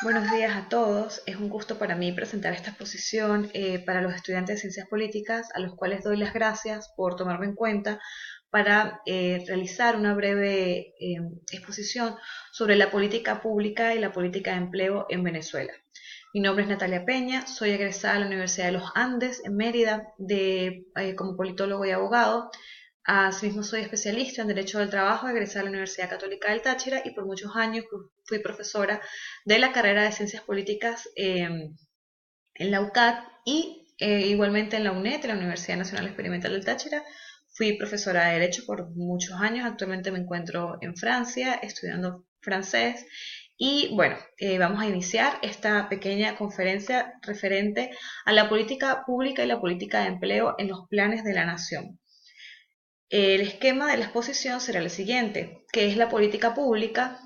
Buenos días a todos. Es un gusto para mí presentar esta exposición para los estudiantes de Ciencias Políticas, a los cuales doy las gracias por tomarme en cuenta para realizar una breve exposición sobre la política pública y la política de empleo en Venezuela. Mi nombre es Natalia Peña, soy egresada de la Universidad de los Andes en Mérida como politólogo y abogado. Asimismo, soy especialista en Derecho del Trabajo, egresada de la Universidad Católica del Táchira y por muchos años fui profesora de la carrera de Ciencias Políticas en la UCAT y igualmente en la UNED, la Universidad Nacional Experimental del Táchira. Fui profesora de Derecho por muchos años, actualmente me encuentro en Francia estudiando francés y bueno, vamos a iniciar esta pequeña conferencia referente a la política pública y la política de empleo en los planes de la nación. El esquema de la exposición será el siguiente, que es la política pública,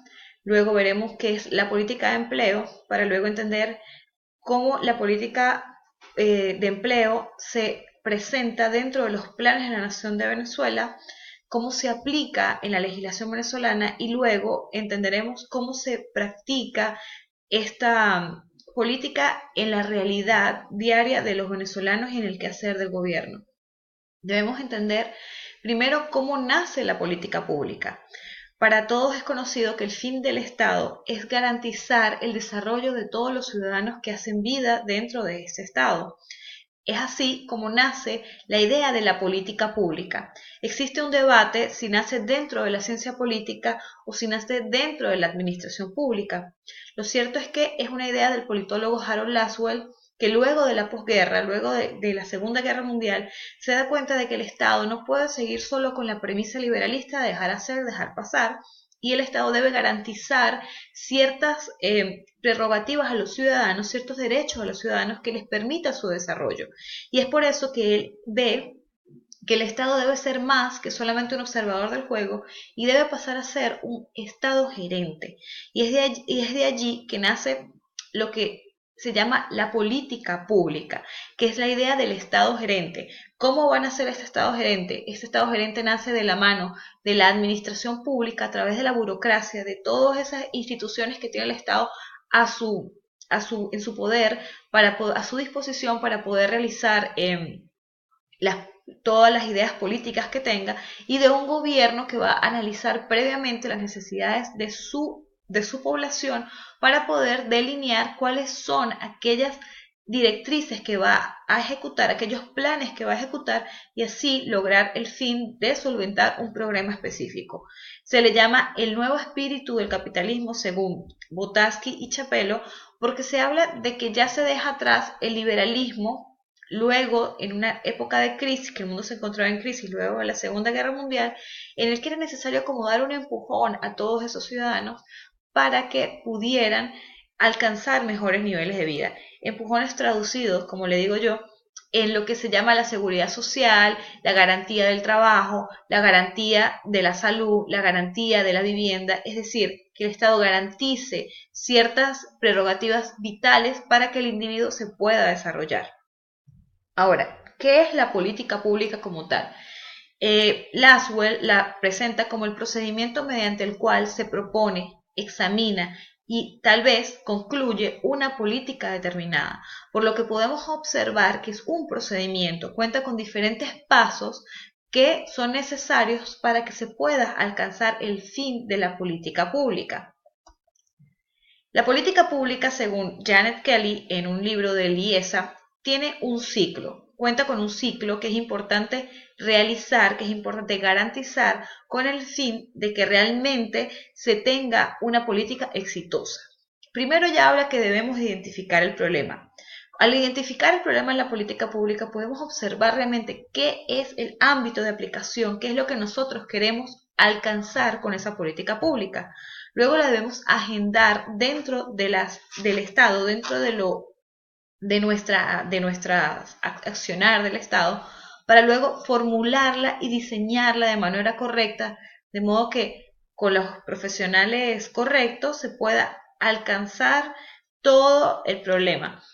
luego veremos qué es la política de empleo, para luego entender cómo la política de empleo se presenta dentro de los planes de la Nación de Venezuela, cómo se aplica en la legislación venezolana y luego entenderemos cómo se practica esta política en la realidad diaria de los venezolanos y en el quehacer del gobierno. Debemos entender primero cómo nace la política pública. Para todos es conocido que el fin del Estado es garantizar el desarrollo de todos los ciudadanos que hacen vida dentro de ese Estado. Es así como nace la idea de la política pública. Existe un debate si nace dentro de la ciencia política o si nace dentro de la administración pública. Lo cierto es que es una idea del politólogo Harold Lasswell que luego de la posguerra, luego de la Segunda Guerra Mundial, se da cuenta de que el Estado no puede seguir solo con la premisa liberalista de dejar hacer, dejar pasar, y el Estado debe garantizar ciertas prerrogativas a los ciudadanos, ciertos derechos a los ciudadanos que les permita su desarrollo. Y es por eso que él ve que el Estado debe ser más que solamente un observador del juego y debe pasar a ser un Estado gerente. Y es de allí que nace lo que se llama la política pública, que es la idea del Estado gerente. ¿Cómo van a ser este Estado gerente? Este Estado gerente nace de la mano de la administración pública a través de la burocracia, de todas esas instituciones que tiene el Estado en su poder, a su disposición para poder realizar las, todas las ideas políticas que tenga y de un gobierno que va a analizar previamente las necesidades de su población para poder delinear cuáles son aquellas directrices que va a ejecutar, aquellos planes que va a ejecutar y así lograr el fin de solventar un problema específico. Se le llama el nuevo espíritu del capitalismo según Botaski y Chapelo porque se habla de que ya se deja atrás el liberalismo. Luego, en una época de crisis, que el mundo se encontraba en crisis luego de la Segunda Guerra Mundial, en el que era necesario como dar un empujón a todos esos ciudadanos para que pudieran alcanzar mejores niveles de vida. Empujones traducidos, como le digo yo, en lo que se llama la seguridad social, la garantía del trabajo, la garantía de la salud, la garantía de la vivienda, es decir, que el Estado garantice ciertas prerrogativas vitales para que el individuo se pueda desarrollar. Ahora, ¿qué es la política pública como tal? Lasswell la presenta como el procedimiento mediante el cual se propone, examina y tal vez concluye una política determinada, por lo que podemos observar que es un procedimiento, cuenta con diferentes pasos que son necesarios para que se pueda alcanzar el fin de la política pública. La política pública, según Janet Kelly en un libro de IESA, tiene un ciclo, cuenta con un ciclo que es importante realizar, que es importante garantizar con el fin de que realmente se tenga una política exitosa. Primero ya habla que debemos identificar el problema. Al identificar el problema en la política pública podemos observar realmente qué es el ámbito de aplicación, qué es lo que nosotros queremos alcanzar con esa política pública. Luego la debemos agendar dentro del Estado, dentro de nuestra accionar del Estado, para luego formularla y diseñarla de manera correcta, de modo que con los profesionales correctos se pueda alcanzar todo el problema.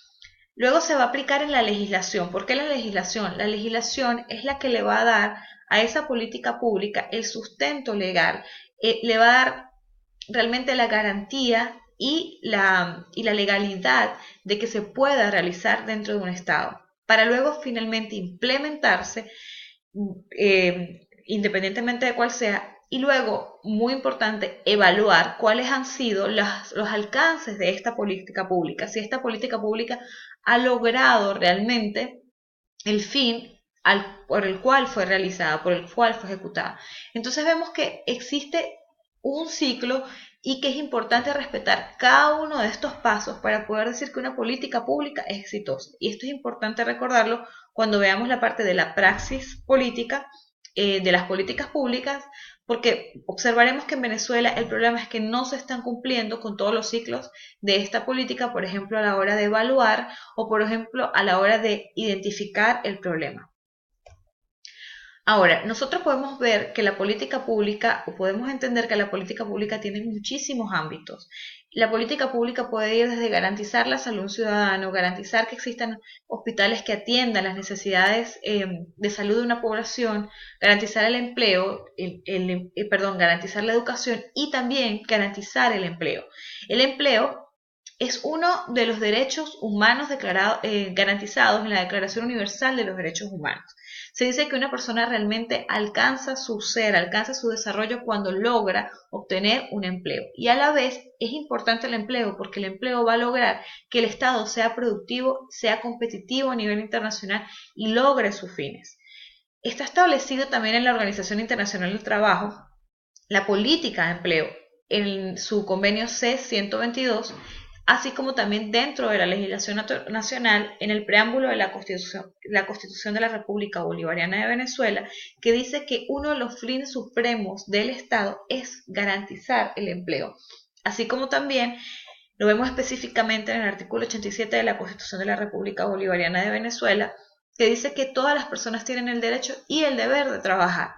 Luego se va a aplicar en la legislación. ¿Por qué la legislación? La legislación es la que le va a dar a esa política pública el sustento legal, le va a dar realmente la garantía y la legalidad de que se pueda realizar dentro de un Estado, para luego finalmente implementarse independientemente de cuál sea, y luego, muy importante, evaluar cuáles han sido los alcances de esta política pública, si esta política pública ha logrado realmente el fin por el cual fue realizada, por el cual fue ejecutada. Entonces vemos que existe un ciclo y que es importante respetar cada uno de estos pasos para poder decir que una política pública es exitosa. Y esto es importante recordarlo cuando veamos la parte de la praxis política, de las políticas públicas, porque observaremos que en Venezuela el problema es que no se están cumpliendo con todos los ciclos de esta política, por ejemplo, a la hora de evaluar o, por ejemplo, a la hora de identificar el problema. Ahora, nosotros podemos ver que la política pública, o podemos entender que la política pública tiene muchísimos ámbitos. La política pública puede ir desde garantizar la salud ciudadana, garantizar que existan hospitales que atiendan las necesidades de salud de una población, garantizar el empleo, garantizar la educación y también garantizar el empleo. El empleo es uno de los derechos humanos garantizados en la Declaración Universal de los Derechos Humanos. Se dice que una persona realmente alcanza su ser, alcanza su desarrollo cuando logra obtener un empleo. Y a la vez es importante el empleo porque el empleo va a lograr que el Estado sea productivo, sea competitivo a nivel internacional y logre sus fines. Está establecido también en la Organización Internacional del Trabajo la política de empleo en su convenio C-122, así como también dentro de la legislación nacional en el preámbulo de la Constitución de la República Bolivariana de Venezuela, que dice que uno de los fines supremos del Estado es garantizar el empleo, así como también lo vemos específicamente en el artículo 87 de la Constitución de la República Bolivariana de Venezuela, que dice que todas las personas tienen el derecho y el deber de trabajar,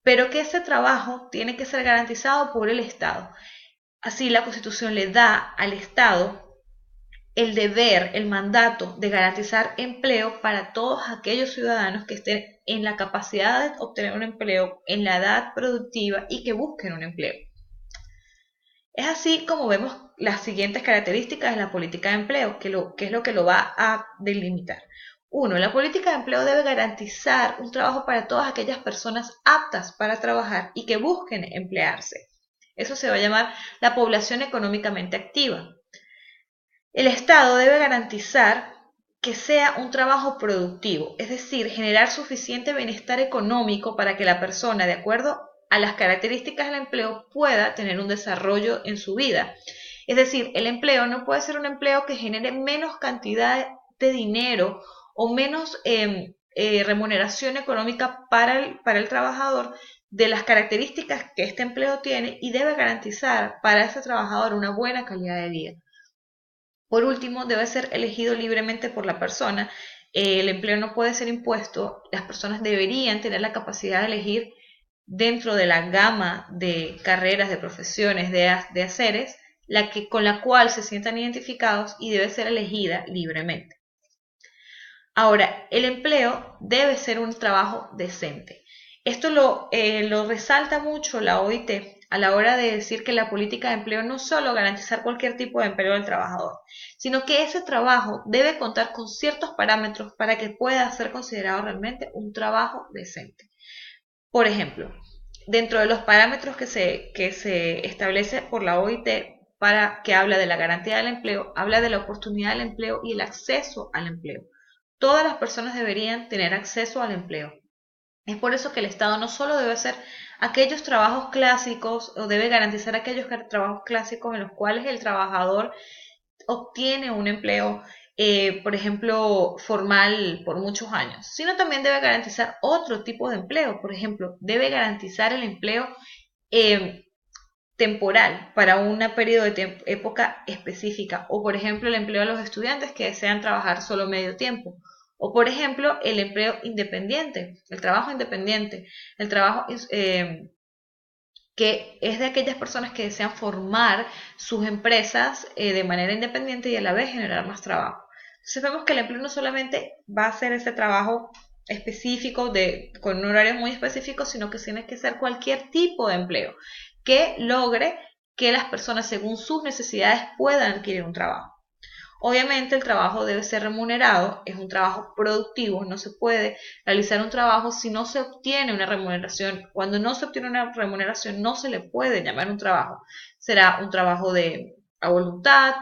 pero que ese trabajo tiene que ser garantizado por el Estado. Así, la Constitución le da al Estado el deber, el mandato de garantizar empleo para todos aquellos ciudadanos que estén en la capacidad de obtener un empleo, en la edad productiva y que busquen un empleo. Es así como vemos las siguientes características de la política de empleo, que es lo que lo va a delimitar. 1. La política de empleo debe garantizar un trabajo para todas aquellas personas aptas para trabajar y que busquen emplearse. Eso se va a llamar la población económicamente activa. El Estado debe garantizar que sea un trabajo productivo, es decir, generar suficiente bienestar económico para que la persona, de acuerdo a las características del empleo, pueda tener un desarrollo en su vida. Es decir, el empleo no puede ser un empleo que genere menos cantidad de dinero o menos remuneración económica para el trabajador de las características que este empleo tiene y debe garantizar para ese trabajador una buena calidad de vida. Por último, debe ser elegido libremente por la persona. El empleo no puede ser impuesto. Las personas deberían tener la capacidad de elegir dentro de la gama de carreras, de profesiones, de haceres, con la cual se sientan identificados y debe ser elegida libremente. Ahora, el empleo debe ser un trabajo decente. Esto lo resalta mucho la OIT a la hora de decir que la política de empleo no solo garantizar cualquier tipo de empleo del trabajador, sino que ese trabajo debe contar con ciertos parámetros para que pueda ser considerado realmente un trabajo decente. Por ejemplo, dentro de los parámetros que se establece por la OIT que habla de la garantía del empleo, habla de la oportunidad del empleo y el acceso al empleo. Todas las personas deberían tener acceso al empleo. Es por eso que el Estado no solo debe hacer aquellos trabajos clásicos o debe garantizar aquellos trabajos clásicos en los cuales el trabajador obtiene un empleo, por ejemplo, formal por muchos años, sino también debe garantizar otro tipo de empleo. Por ejemplo, debe garantizar el empleo temporal para un periodo de época específica, o por ejemplo el empleo a los estudiantes que desean trabajar solo medio tiempo, o por ejemplo el empleo independiente, el trabajo independiente, el trabajo que es de aquellas personas que desean formar sus empresas de manera independiente y a la vez generar más trabajo. Entonces vemos que el empleo no solamente va a ser ese trabajo específico con un horario muy específico, sino que tiene que ser cualquier tipo de empleo que logre que las personas según sus necesidades puedan adquirir un trabajo. Obviamente el trabajo debe ser remunerado, es un trabajo productivo, no se puede realizar un trabajo si no se obtiene una remuneración. Cuando no se obtiene una remuneración no se le puede llamar un trabajo. Será un trabajo a voluntad,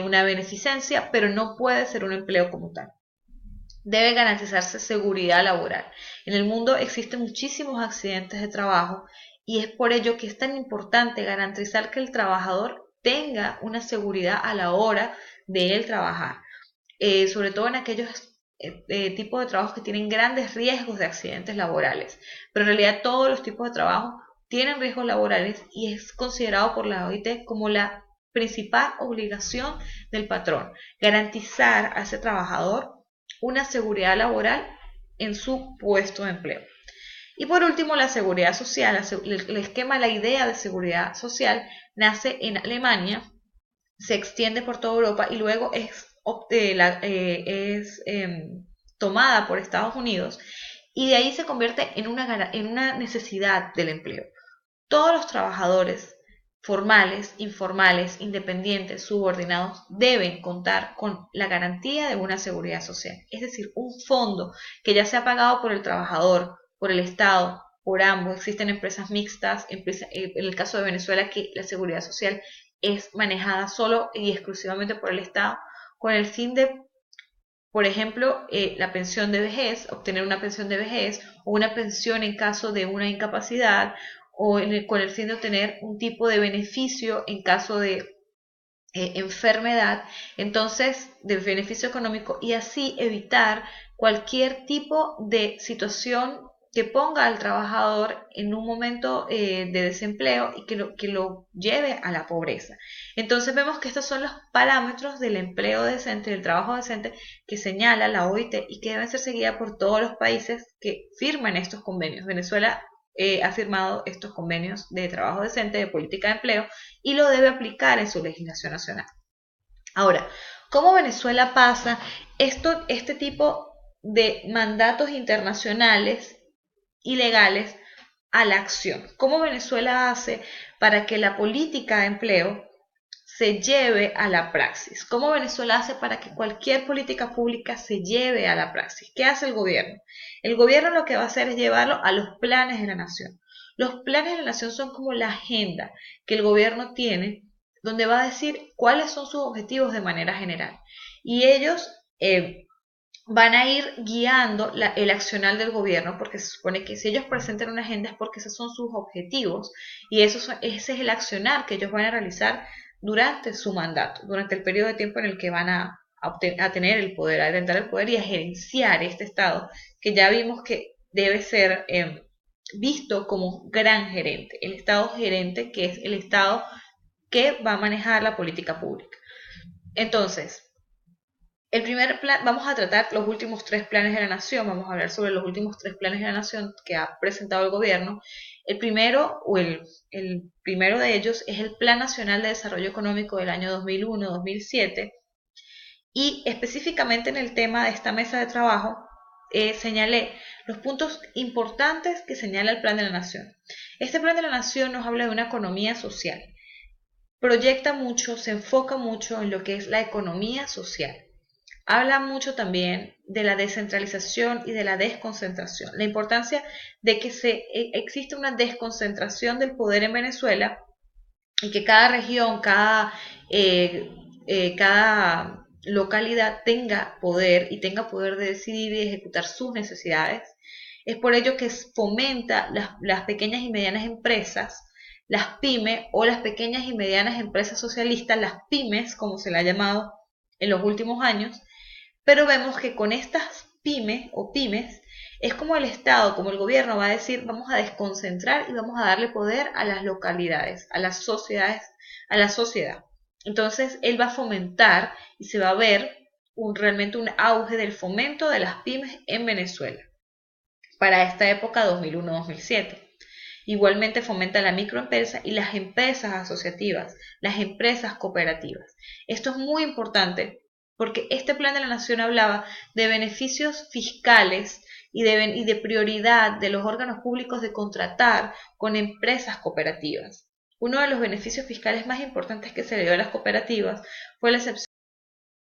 una beneficencia, pero no puede ser un empleo como tal. Debe garantizarse seguridad laboral. En el mundo existen muchísimos accidentes de trabajo y es por ello que es tan importante garantizar que el trabajador tenga una seguridad a la hora de él trabajar, sobre todo en aquellos tipos de trabajos que tienen grandes riesgos de accidentes laborales. Pero en realidad todos los tipos de trabajo tienen riesgos laborales y es considerado por la OIT como la principal obligación del patrón, garantizar a ese trabajador una seguridad laboral en su puesto de empleo. Y por último, la seguridad social. El esquema, la idea de seguridad social nace en Alemania, se extiende por toda Europa y luego es tomada por Estados Unidos y de ahí se convierte en una necesidad del empleo. Todos los trabajadores formales, informales, independientes, subordinados, deben contar con la garantía de una seguridad social, es decir, un fondo que ya sea pagado por el trabajador, por el Estado, por ambos. Existen empresas mixtas, en el caso de Venezuela, que la seguridad social es manejada solo y exclusivamente por el Estado, con el fin de, por ejemplo, la pensión de vejez, obtener una pensión de vejez o una pensión en caso de una incapacidad, o con el fin de obtener un tipo de beneficio en caso de enfermedad, entonces de beneficio económico, y así evitar cualquier tipo de situación que ponga al trabajador en un momento de desempleo y que lo lleve a la pobreza. Entonces vemos que estos son los parámetros del empleo decente, del trabajo decente que señala la OIT y que deben ser seguidas por todos los países que firman estos convenios. Venezuela ha firmado estos convenios de trabajo decente, de política de empleo, y lo debe aplicar en su legislación nacional. Ahora, ¿cómo Venezuela pasa este tipo de mandatos internacionales y legales a la acción? ¿Cómo Venezuela hace para que la política de empleo se lleve a la praxis? ¿Cómo Venezuela hace para que cualquier política pública se lleve a la praxis? ¿Qué hace el gobierno? El gobierno lo que va a hacer es llevarlo a los planes de la nación. Los planes de la nación son como la agenda que el gobierno tiene, donde va a decir cuáles son sus objetivos de manera general. Y ellos van a ir guiando el accionar del gobierno, porque se supone que si ellos presentan una agenda es porque esos son sus objetivos y ese es el accionar que ellos van a realizar durante su mandato, durante el periodo de tiempo en el que van a tener el poder, a detentar el poder y a gerenciar este Estado, que ya vimos que debe ser visto como gran gerente, el Estado gerente, que es el Estado que va a manejar la política pública. Entonces, el primer plan, vamos a tratar los últimos 3 planes de la nación, vamos a hablar sobre los últimos 3 planes de la nación que ha presentado el gobierno. El primero, el primero de ellos es el Plan Nacional de Desarrollo Económico del año 2001-2007, y específicamente en el tema de esta mesa de trabajo señalé los puntos importantes que señala el Plan de la Nación. Este Plan de la Nación nos habla de una economía social, proyecta mucho, se enfoca mucho en lo que es la economía social. Habla mucho también de la descentralización y de la desconcentración, la importancia de que existe una desconcentración del poder en Venezuela y que cada región, cada localidad tenga poder y tenga poder de decidir y ejecutar sus necesidades. Es por ello que fomenta las pequeñas y medianas empresas, las pymes o las pequeñas y medianas empresas socialistas, las pymes como se le ha llamado en los últimos años. Pero vemos que con estas pymes es como el Estado, como el gobierno va a decir, vamos a desconcentrar y vamos a darle poder a las localidades, a las sociedades, a la sociedad. Entonces él va a fomentar y se va a ver realmente un auge del fomento de las pymes en Venezuela para esta época 2001-2007. Igualmente fomenta la microempresa y las empresas asociativas, las empresas cooperativas. Esto es muy importante porque este plan de la nación hablaba de beneficios fiscales y de prioridad de los órganos públicos de contratar con empresas cooperativas. Uno de los beneficios fiscales más importantes que se le dio a las cooperativas fue la excepción